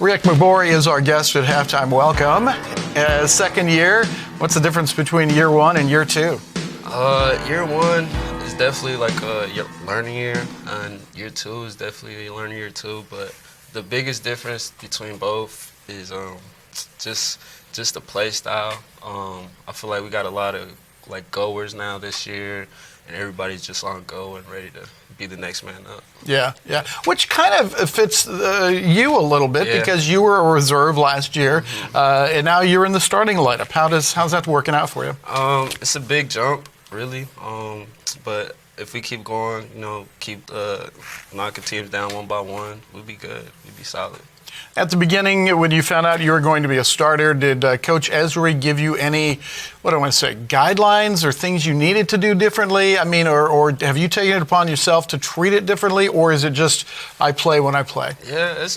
Riak Mabour is our guest at halftime. Welcome. Second year. What's the difference between year one and year two? Year one is definitely like a learning year, and year two is definitely a learning year too. But the biggest difference between both is just the play style. I feel like we got a lot of like goers now this year, and everybody's just on go and ready to be the next man up. Yeah. Which kind of fits you a little bit because you were a reserve last year, and now you're in the starting lineup. How's that working out for you? It's a big jump, really. But if we keep going, keep knocking teams down one by one, we'll be good. We'll be solid. At the beginning, when you found out you were going to be a starter, did Coach Esri give you any, guidelines or things you needed to do differently? I mean, or have you taken it upon yourself to treat it differently, or is it just I play when I play? Yeah, it's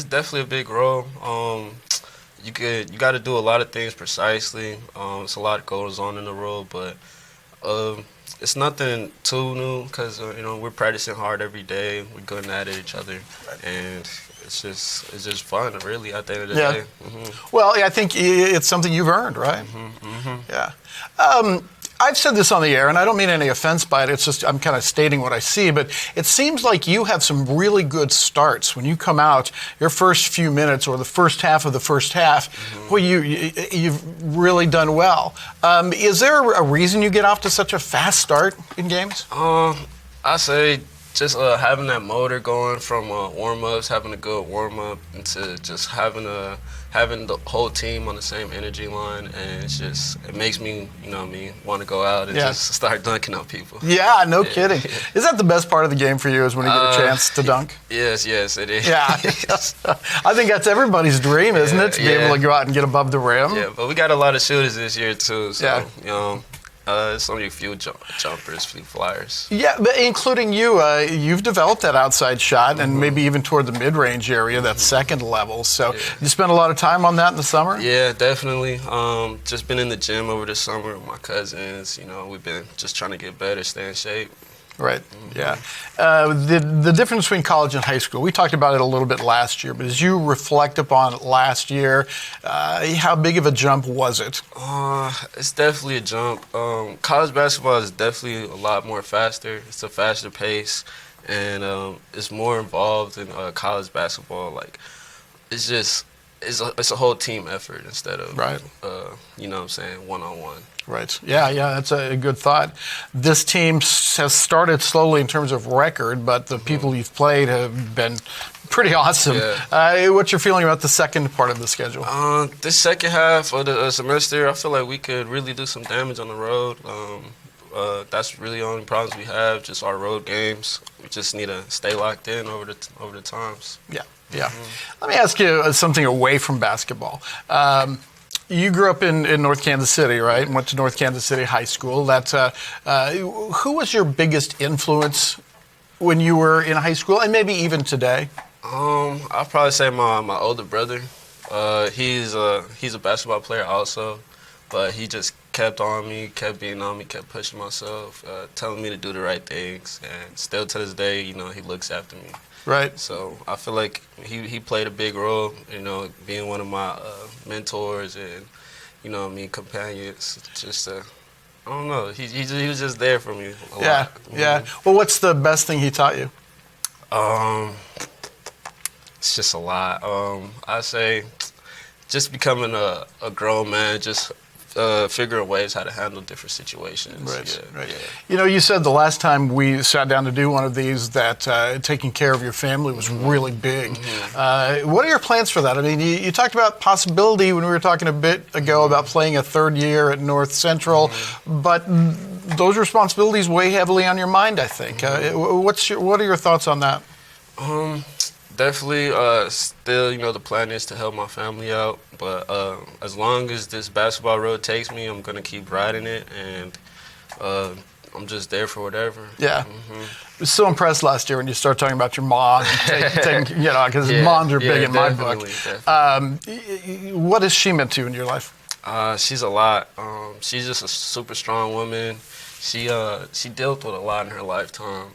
definitely a big role. You got to do a lot of things precisely. It's a lot that goes on in the role, but it's nothing too new because we're practicing hard every day. We're going at it each other, and it's just fun, really, at the end of the day. Well, I think it's something you've earned, right? Yeah. I've said this on the air, and I don't mean any offense by it. It's just I'm kind of stating what I see. But it seems like you have some really good starts when you come out. Your first few minutes or the first half of the first half, well, you've really done well. Is there a reason you get off to such a fast start in games? I say just having that motor going from warm-ups, having a good warm-up, into just having the whole team on the same energy line, and it makes me, want to go out and just start dunking on people. Yeah, no kidding. Is that the best part of the game for you, is when you get a chance to dunk? Yes, it is. Yeah. I think that's everybody's dream, isn't it, to be able to go out and get above the rim? Yeah, but we got a lot of shooters this year, too, so, it's only a few jumpers, few flyers. Yeah, but including you, you've developed that outside shot and maybe even toward the mid-range area, that second level. So you spend a lot of time on that in the summer? Yeah, definitely. Just been in the gym over the summer with my cousins. We've been just trying to get better, stay in shape. Right, yeah. The difference between college and high school, we talked about it a little bit last year, but as you reflect upon last year, how big of a jump was it? It's definitely a jump. College basketball is definitely a lot more faster. It's a faster pace, and it's more involved in college basketball. Like, it's a whole team effort instead of, one-on-one. Right. Yeah, that's a good thought. This team has started slowly in terms of record, but the people you've played have been pretty awesome. Yeah. What's your feeling about the second part of the schedule? This second half of the semester, I feel like we could really do some damage on the road. That's really the only problems we have, just our road games. We just need to stay locked in over the times. Yeah. Let me ask you something away from basketball. You grew up in North Kansas City, right? And went to North Kansas City High School. Who was your biggest influence when you were in high school, and maybe even today? I'll probably say my older brother. He's a basketball player also, but he just kept on me, kept being on me, kept pushing myself, telling me to do the right things, and still to this day, he looks after me. Right. So I feel like he played a big role, being one of my mentors and, companions. Just, I don't know, he was just there for me a lot. Yeah. Well, what's the best thing he taught you? It's just a lot. I say just becoming a grown man, just figuring ways how to handle different situations. Right. You said the last time we sat down to do one of these that taking care of your family was really big. What are your plans for that? I mean, you talked about possibility when we were talking a bit ago about playing a third year at North Central, but those responsibilities weigh heavily on your mind, I think. What are your thoughts on that? Definitely, still, the plan is to help my family out. But as long as this basketball road takes me, I'm going to keep riding it, and I'm just there for whatever. Yeah. I was so impressed last year when you started talking about your mom, because moms are big in my book. What has she meant to you in your life? She's a lot. She's just a super strong woman. She dealt with a lot in her lifetime,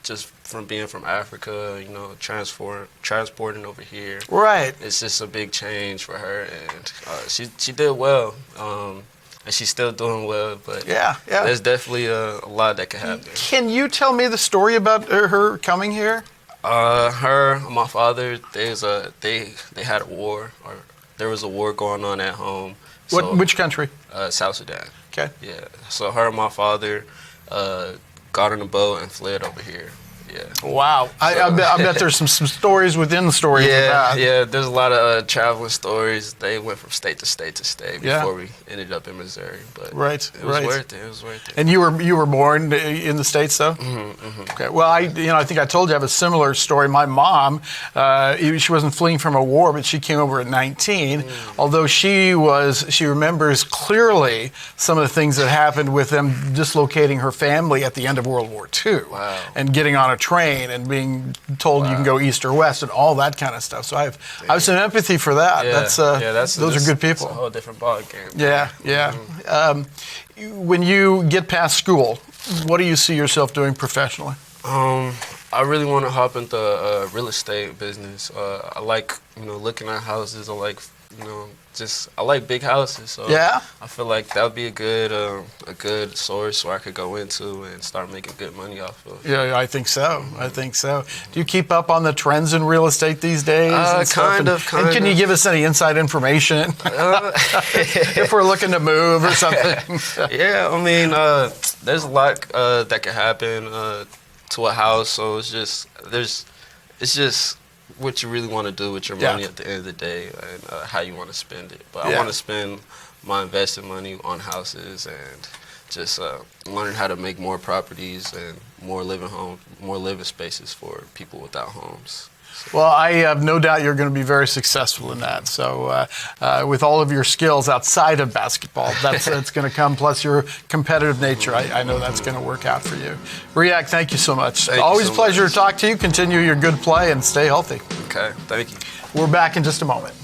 just from being from Africa, you know, transporting over here. Right. It's just a big change for her, and she did well, and she's still doing well. But Yeah. there's definitely a lot that could happen. Can you tell me the story about her coming here? Her, my father, they had a war, or there was a war going on at home. So, Which country? South Sudan. Okay. Yeah. So her and my father got on a boat and fled over here. Yeah. Wow. I bet there's some stories within the story. Yeah. There's a lot of traveling stories. They went from state to state to state before we ended up in Missouri. But it was worth it. It was worth it. And you were born in the States, though? Okay. Well, I think I told you I have a similar story. My mom, she wasn't fleeing from a war, but she came over at 19. Although she remembers clearly some of the things that happened with them dislocating her family at the end of World War II. Wow. And getting on a train and being told you can go east or west and all that kind of stuff. So I have some empathy for that. Those are good people. It's a whole different ball game. Yeah. When you get past school, what do you see yourself doing professionally? I really want to hop into real estate business. I like looking at houses. I like I like big houses. So I feel like that would be a good source where I could go into and start making good money off of. Yeah, I think so. Do you keep up on the trends in real estate these days? Kind of. And can you give us any inside information if we're looking to move or something? Yeah, I mean, there's a lot that could happen to a house. So it's just what you really want to do with your money at the end of the day, and how you want to spend it. But I want to spend my invested money on houses and just learning how to make more properties and more living spaces for people without homes. Well, I have no doubt you're going to be very successful in that. So with all of your skills outside of basketball, that's going to come, plus your competitive nature. I know that's going to work out for you. Riak, thank you so much. Always a pleasure to talk to you. Continue your good play and stay healthy. Okay, thank you. We're back in just a moment.